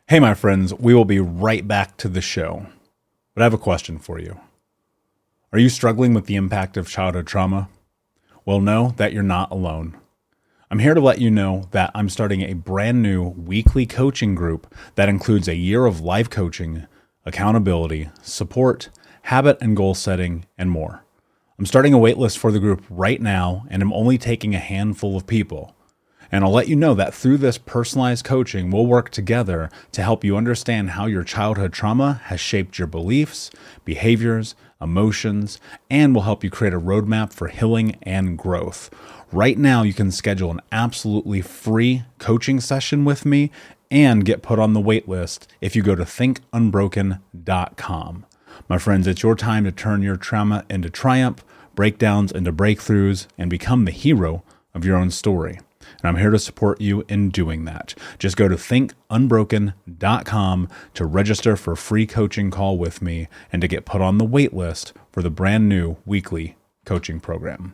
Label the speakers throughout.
Speaker 1: Hey, my friends, we will be right back to the show. But I have a question for you. Are you struggling with the impact of childhood trauma? Well, know that you're not alone. I'm here to let you know that I'm starting a brand new weekly coaching group that includes a year of life coaching, accountability, support, habit and goal setting, and more. I'm starting a waitlist for the group right now, and I'm only taking a handful of people. And I'll let you know that through this personalized coaching, we'll work together to help you understand how your childhood trauma has shaped your beliefs, behaviors, emotions, and will help you create a roadmap for healing and growth. Right now, you can schedule an absolutely free coaching session with me and get put on the wait list if you go to thinkunbroken.com. My friends, it's your time to turn your trauma into triumph, breakdowns into breakthroughs, and become the hero of your own story. And I'm here to support you in doing that. Just go to thinkunbroken.com to register for a free coaching call with me and to get put on the wait list for the brand new weekly coaching program.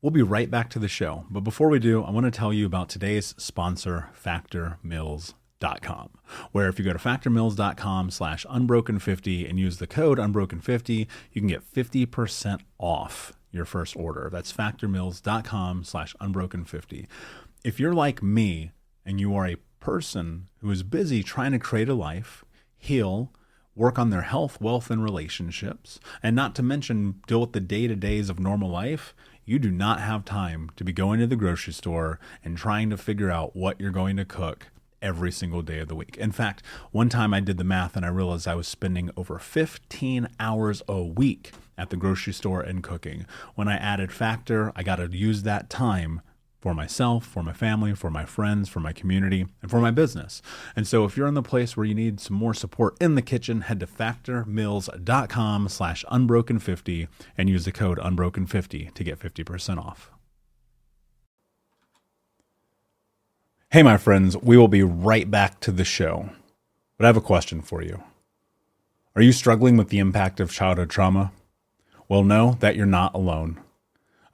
Speaker 1: We'll be right back to the show. But before we do, I want to tell you about today's sponsor, factormeals.com, where if you go to factormeals.com/unbroken50 and use the code unbroken50, you can get 50% off your first order. That's factormeals.com/unbroken50. If you're like me and you are a person who is busy trying to create a life, heal, work on their health, wealth, and relationships, and not to mention deal with the day-to-days of normal life, you do not have time to be going to the grocery store and trying to figure out what you're going to cook every single day of the week. In fact, one time I did the math and I realized I was spending over 15 hours a week at the grocery store and cooking. When I added Factor, I got to use that time for myself, for my family, for my friends, for my community, and for my business. And so if you're in the place where you need some more support in the kitchen, head to factormeals.com/unbroken50 and use the code unbroken50 to get 50% off. Hey, my friends, we will be right back to the show. But I have a question for you. Are you struggling with the impact of childhood trauma? Well, know that you're not alone.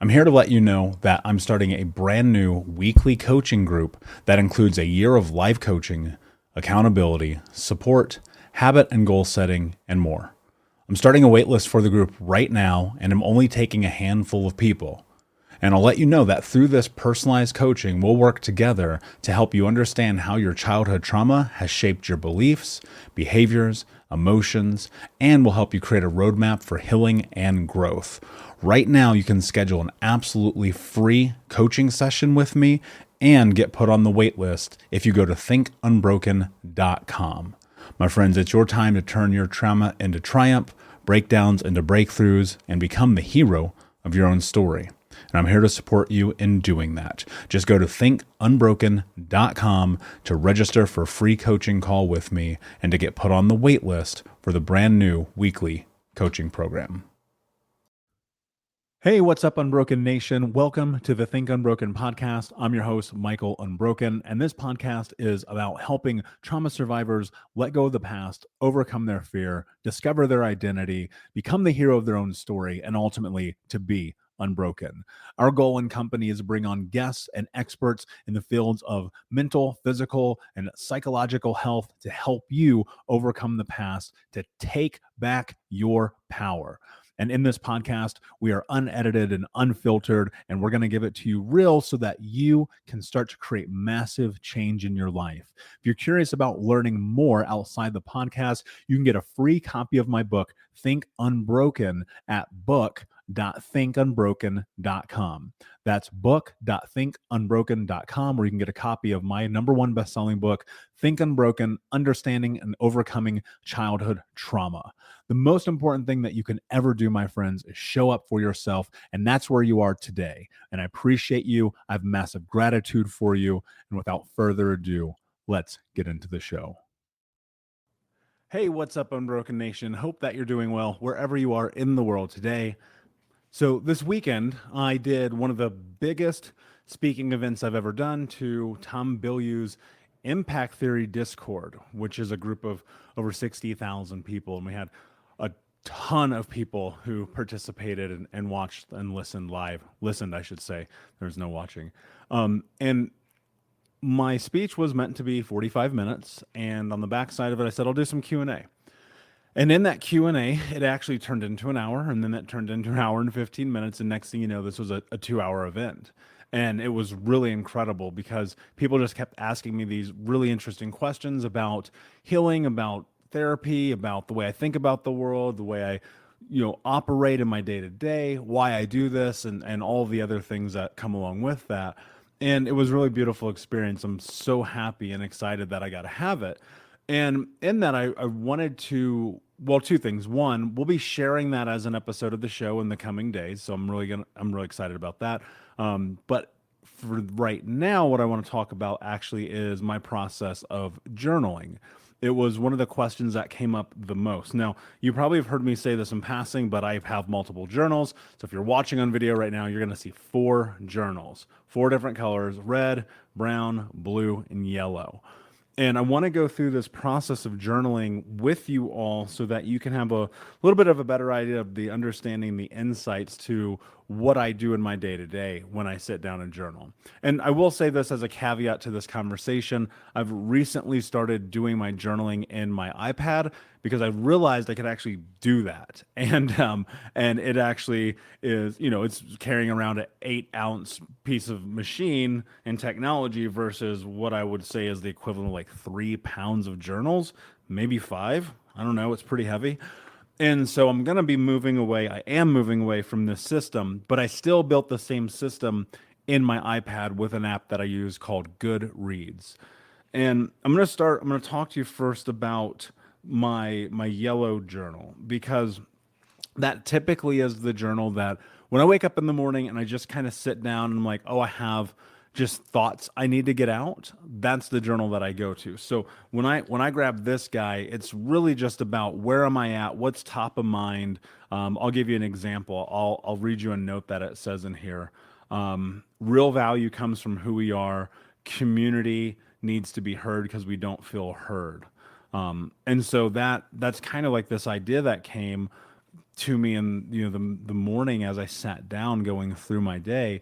Speaker 1: I'm here to let you know that I'm starting a brand new weekly coaching group that includes a year of life coaching, accountability, support, habit and goal setting, and more. I'm starting a waitlist for the group right now, and I'm only taking a handful of people. And I'll let you know that through this personalized coaching, we'll work together to help you understand how your childhood trauma has shaped your beliefs, behaviors, emotions, and will help you create a roadmap for healing and growth. Right now, you can schedule an absolutely free coaching session with me and get put on the wait list if you go to thinkunbroken.com. My friends, it's your time to turn your trauma into triumph, breakdowns into breakthroughs, and become the hero of your own story. And I'm here to support you in doing that. Just go to thinkunbroken.com to register for a free coaching call with me and to get put on the wait list for the brand new weekly coaching program. Hey, what's up, Unbroken Nation? Welcome to the Think Unbroken podcast. I'm your host, Michael Unbroken, and this podcast is about helping trauma survivors let go of the past, overcome their fear, discover their identity, become the hero of their own story, and ultimately to be unbroken. Our goal in company is to bring on guests and experts in the fields of mental, physical, and psychological health to help you overcome the past, to take back your power. And in this podcast, we are unedited and unfiltered, and we're going to give it to you real so that you can start to create massive change in your life. If you're curious about learning more outside the podcast, you can get a free copy of my book, Think Unbroken, at book.thinkunbroken.com. That's book.thinkunbroken.com, where you can get a copy of my #1 best-selling book, Think Unbroken: Understanding and Overcoming Childhood Trauma. The most important thing that you can ever do, my friends, is show up for yourself, and that's where you are today. And I appreciate you. I have massive gratitude for you. And without further ado, let's get into the show. Hey, what's up, Unbroken Nation? Hope that you're doing well wherever you are in the world today. So this weekend, I did one of the biggest speaking events I've ever done to Tom Bilyeu's Impact Theory Discord, which is a group of over 60,000 people. And we had a ton of people who participated and watched and listened live. Listened, I should say. There's no watching. And my speech was meant to be 45 minutes, and on the back side of it, I said I'll do some Q&A. And in that Q&A, it actually turned into an hour, and then that turned into an hour and 15 minutes, and next thing you know, this was a 2-hour event. And it was really incredible because people just kept asking me these really interesting questions about healing, about therapy, about the way I think about the world, the way I operate in my day to day, why I do this, and all the other things that come along with that. And it was a really beautiful experience. I'm so happy and excited that I got to have it. And in that, I wanted to, well, two things. One, we'll be sharing that as an episode of the show in the coming days. So I'm really excited about that. But for right now, what I want to talk about actually is my process of journaling. It was one of the questions that came up the most. Now, you probably have heard me say this in passing, but I have multiple journals. So if you're watching on video right now, you're going to see 4 journals, 4 different colors: red, brown, blue, and yellow. And I want to go through this process of journaling with you all so that you can have a little bit of a better idea of the understanding, the insights to what I do in my day to day when I sit down and journal. And I will say this as a caveat to this conversation. I've recently started doing my journaling in my iPad because I realized I could actually do that. And it actually is, it's carrying around an 8-ounce piece of machine and technology versus what I would say is the equivalent of like 3 pounds of journals, maybe 5. I don't know. It's pretty heavy. And so I'm going to be moving away. I am moving away from this system, but I still built the same system in my iPad with an app that I use called Goodreads. And I'm going to talk to you first about my yellow journal, because that typically is the journal that when I wake up in the morning and I just kind of sit down and I'm like, oh, I have just thoughts I need to get out. That's the journal that I go to. So when I grab this guy, it's really just about where am I at, what's top of mind. I'll give you an example. I'll read you a note that it says in here. Real value comes from who we are. Community needs to be heard because we don't feel heard. And so that's kind of like this idea that came to me in the morning as I sat down going through my day.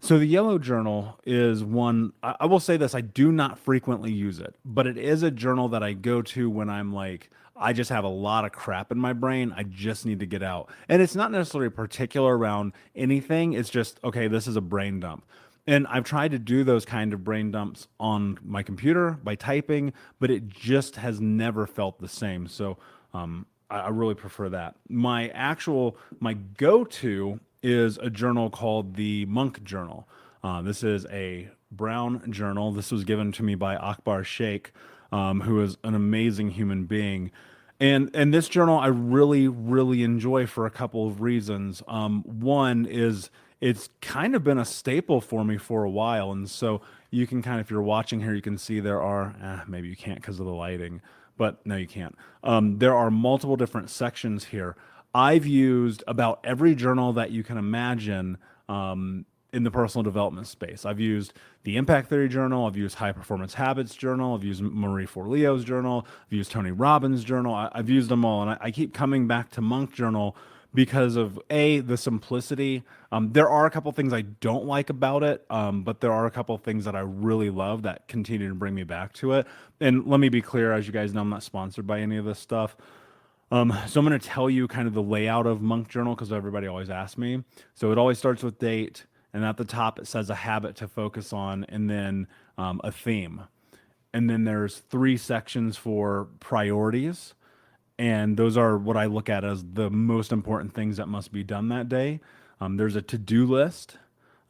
Speaker 1: So the yellow journal is one, I will say this, I do not frequently use it, but it is a journal that I go to when I'm like, I just have a lot of crap in my brain. I just need to get out. And it's not necessarily particular around anything. It's just, okay, this is a brain dump. And I've tried to do those kind of brain dumps on my computer by typing, but it just has never felt the same. So I really prefer that. My go-to is a journal called the Monk Journal. This is a brown journal. This was given to me by Akbar Sheikh, who is an amazing human being. And this journal I really, really enjoy for a couple of reasons. One is it's kind of been a staple for me for a while. And so you can kind of, if you're watching here, you can see there are, maybe you can't because of the lighting, but no, you can't. There are multiple different sections here. I've used about every journal that you can imagine in the personal development space. I've used the Impact Theory Journal. I've used High Performance Habits Journal. I've used Marie Forleo's journal. I've used Tony Robbins' journal. I've used them all. And I keep coming back to Monk Journal because of the simplicity. There are a couple things I don't like about it, but there are a couple things that I really love that continue to bring me back to it. And let me be clear, as you guys know, I'm not sponsored by any of this stuff. So I'm going to tell you kind of the layout of Monk Journal because everybody always asks me. So it always starts with date, and at the top it says a habit to focus on, and then a theme. And then there's 3 sections for priorities, and those are what I look at as the most important things that must be done that day. There's a to-do list,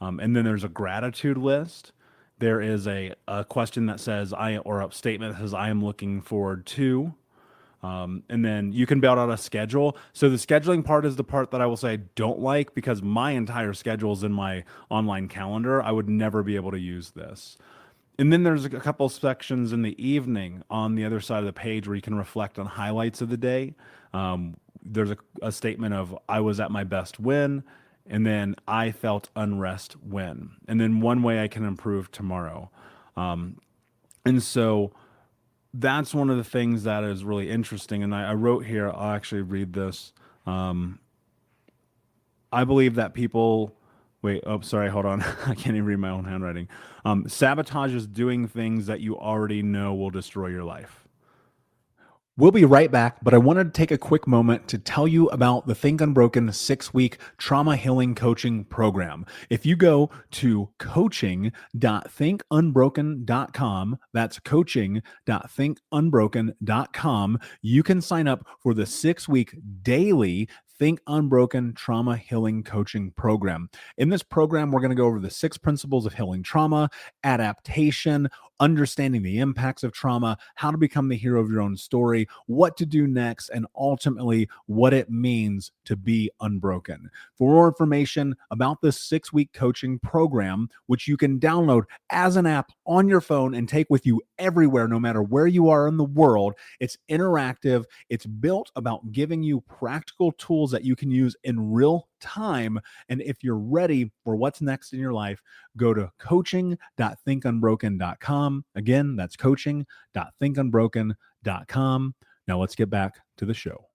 Speaker 1: and then there's a gratitude list. There is a question that says or a statement that says I am looking forward to. And then you can build out a schedule. So the scheduling part is the part that I will say I don't like because my entire schedule is in my online calendar. I would never be able to use this. And then there's a couple sections in the evening on the other side of the page where you can reflect on highlights of the day. There's a statement of I was at my best when, and then I felt unrest when, and then one way I can improve tomorrow. And so that's one of the things that is really interesting. And I wrote here, I'll actually read this. I believe that people Wait, oh, sorry, hold on. I can't even read my own handwriting. Sabotage is doing things that you already know will destroy your life. We'll be right back, but I wanted to take a quick moment to tell you about the Think Unbroken 6-week trauma healing coaching program. If you go to coaching.thinkunbroken.com, that's coaching.thinkunbroken.com, you can sign up for the 6-week daily Think Unbroken Trauma Healing Coaching Program. In this program, we're going to go over the 6 principles of healing trauma, adaptation, understanding the impacts of trauma, how to become the hero of your own story, what to do next, and ultimately what it means to be unbroken. For more information about this 6-week coaching program, which you can download as an app on your phone and take with you everywhere, no matter where you are in the world, it's interactive. It's built about giving you practical tools that you can use in real time. And if you're ready for what's next in your life, go to coaching.thinkunbroken.com. Again, that's coaching.thinkunbroken.com. Now let's get back to the show.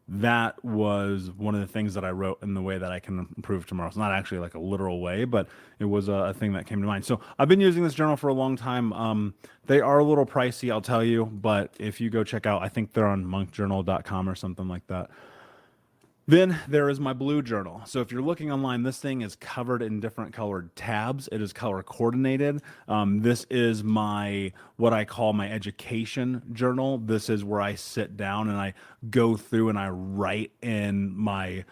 Speaker 1: That was one of the things that I wrote in the way that I can improve tomorrow. It's not actually like a literal way, but it was a thing that came to mind. So I've been using this journal for a long time. They are a little pricey, I'll tell you, but if you go check out, I think they're on monkjournal.com or something like that. Then there is my blue journal. So if you're looking online, this thing is covered in different colored tabs. It is color coordinated. This is my, what I call my education journal. This is where I sit down and I go through and I write in my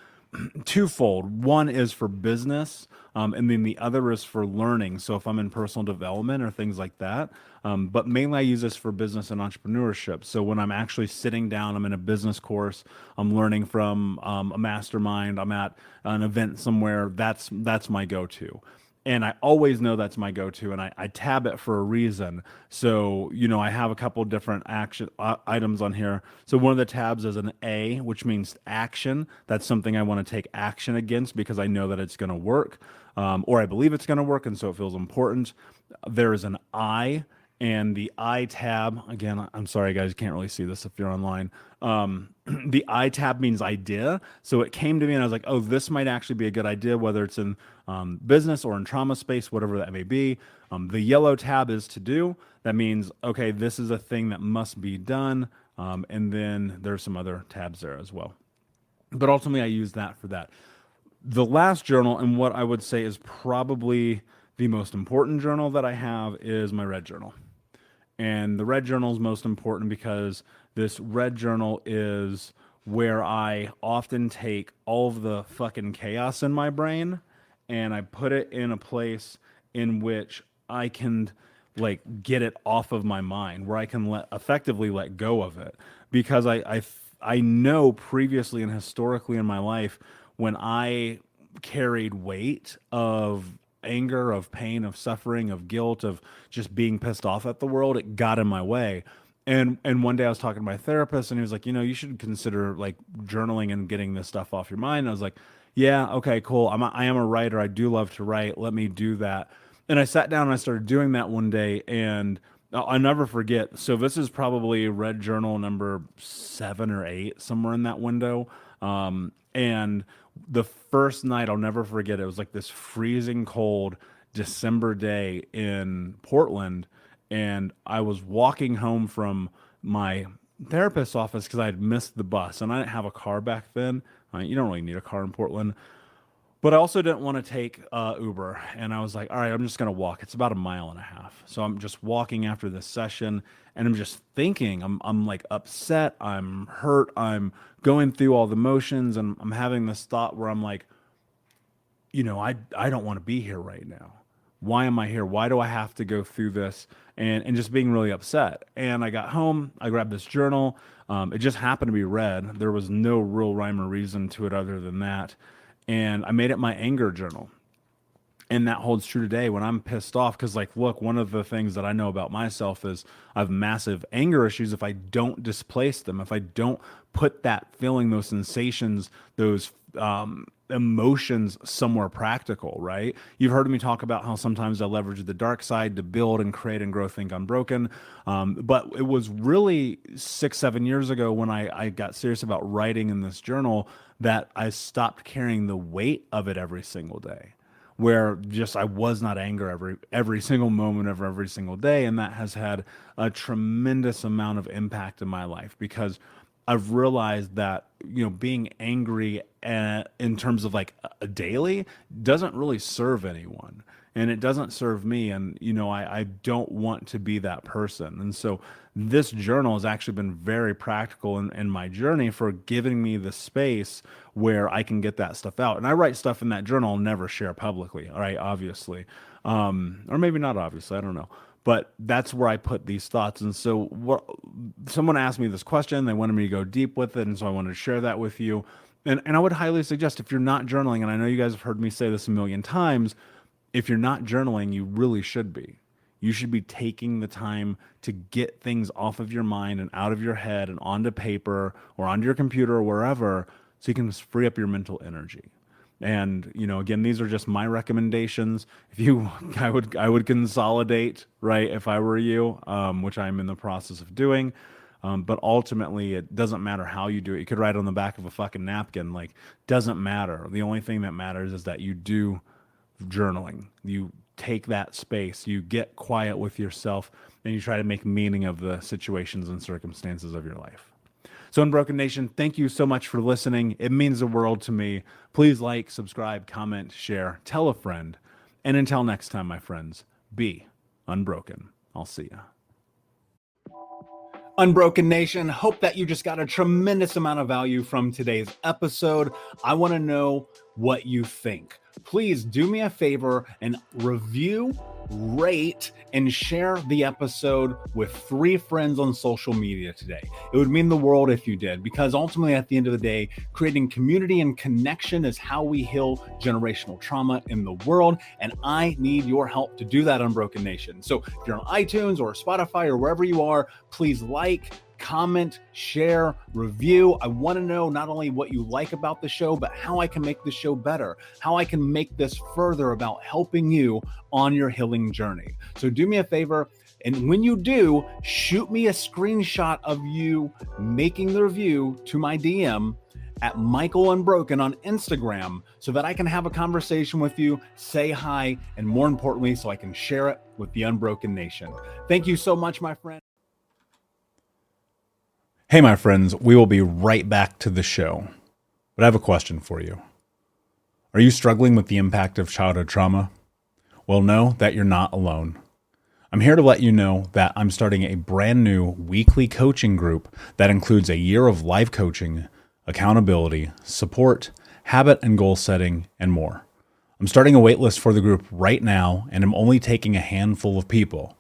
Speaker 1: twofold. One is for business, and then the other is for learning. So if I'm in personal development or things like that, but mainly I use this for business and entrepreneurship. So when I'm actually sitting down, I'm in a business course, I'm learning from a mastermind, I'm at an event somewhere. That's my go-to. And I always know that's my go-to, and I tab it for a reason. So, I have a couple different action items on here. So one of the tabs is an A, which means action. That's something I want to take action against because I know that it's going to work, or I believe it's going to work, and so it feels important. There is an I, and the I tab, again, I'm sorry, guys, you can't really see this if you're online. The I tab means idea. So it came to me and I was like, oh, this might actually be a good idea, whether it's in business or in trauma space, whatever that may be. The yellow tab is to do. That means, okay, this is a thing that must be done. And then there's some other tabs there as well. But ultimately, I use that for that. The last journal, and what I would say is probably the most important journal that I have, is my red journal. And the red journal is most important because this red journal is where I often take all of the fucking chaos in my brain and I put it in a place in which I can like get it off of my mind, where I can effectively let go of it. Because I know previously and historically in my life, when I carried weight of anger, of pain, of suffering, of guilt, of just being pissed off at the world, it got in my way. And one day I was talking to my therapist and he was like, you should consider like journaling and getting this stuff off your mind. And I was like, yeah, okay, cool. I am a writer. I do love to write. Let me do that. And I sat down and I started doing that one day, and I'll never forget. So this is probably red journal number 7 or 8, somewhere in that window. And the first night, I'll never forget, it was like this freezing cold December day in Portland. And I was walking home from my therapist's office because I had missed the bus and I didn't have a car back then. You don't really need a car in Portland. But I also didn't want to take Uber. And I was like, all right, I'm just going to walk. It's about 1.5 miles. So I'm just walking after this session and I'm just thinking, I'm like upset. I'm hurt. I'm going through all the motions and I'm having this thought where I'm like, I don't want to be here right now. Why am I here? Why do I have to go through this? And just being really upset. And I got home, I grabbed this journal. It just happened to be red. There was no real rhyme or reason to it other than that. And I made it my anger journal. And that holds true today when I'm pissed off. Because, like, look, one of the things that I know about myself is I have massive anger issues if I don't displace them, if I don't put that feeling, those sensations, those emotions somewhere practical, right? You've heard me talk about how sometimes I leverage the dark side to build and create and grow Think Unbroken. But it was really 6, 7 years ago when I got serious about writing in this journal that I stopped carrying the weight of it every single day, where just I was not angry every single moment of every single day. And that has had a tremendous amount of impact in my life, because I've realized that, being angry in terms of like a daily doesn't really serve anyone, and it doesn't serve me. And, I don't want to be that person. And so this journal has actually been very practical in my journey for giving me the space where I can get that stuff out. And I write stuff in that journal I'll never share publicly, all right, obviously. Or maybe not obviously, I don't know. But that's where I put these thoughts. And so someone asked me this question, they wanted me to go deep with it, and so I wanted to share that with you. And I would highly suggest, if you're not journaling, and I know you guys have heard me say this a million times, if you're not journaling, you really should be. You should be taking the time to get things off of your mind and out of your head and onto paper or onto your computer or wherever, so you can free up your mental energy. And, again, these are just my recommendations. I would consolidate, right, if I were you, which I'm in the process of doing. But ultimately, it doesn't matter how you do it. You could write it on the back of a fucking napkin. Like, doesn't matter. The only thing that matters is that you do journaling. You take that space, you get quiet with yourself, and you try to make meaning of the situations and circumstances of your life. So Unbroken Nation, thank you so much for listening. It means the world to me. Please like, subscribe, comment, share, tell a friend. And until next time, my friends, be unbroken. I'll see ya. Unbroken Nation, hope that you just got a tremendous amount of value from today's episode. I want to know what you think. Please do me a favor and review, rate, and share the episode with 3 friends on social media today. It would mean the world if you did, because ultimately at the end of the day, creating community and connection is how we heal generational trauma in the world. And I need your help to do that, Unbroken Nation. So if you're on iTunes or Spotify or wherever you are, please like, comment, share, review. I want to know not only what you like about the show, but how I can make the show better, how I can make this further about helping you on your healing journey. So do me a favor, and when you do, shoot me a screenshot of you making the review to my DM at Michael Unbroken on Instagram, so that I can have a conversation with you, say hi, and more importantly, so I can share it with the Unbroken Nation. Thank you so much, my friend. Hey, my friends, we will be right back to the show, but I have a question for you. Are you struggling with the impact of childhood trauma? Well, know that you're not alone. I'm here to let you know that I'm starting a brand new weekly coaching group that includes a year of live coaching, accountability, support, habit and goal setting, and more. I'm starting a waitlist for the group right now, and I'm only taking a handful of people.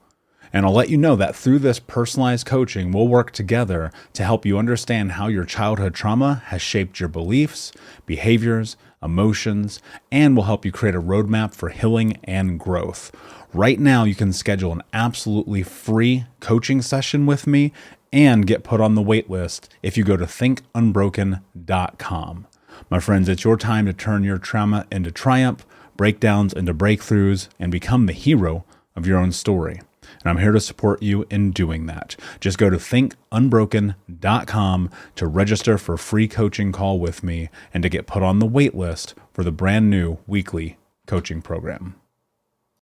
Speaker 1: And I'll let you know that through this personalized coaching, we'll work together to help you understand how your childhood trauma has shaped your beliefs, behaviors, emotions, and will help you create a roadmap for healing and growth. Right now, you can schedule an absolutely free coaching session with me and get put on the wait list if you go to thinkunbroken.com. My friends, it's your time to turn your trauma into triumph, breakdowns into breakthroughs, and become the hero of your own story. And I'm here to support you in doing that. Just go to thinkunbroken.com to register for a free coaching call with me and to get put on the wait list for the brand new weekly coaching program.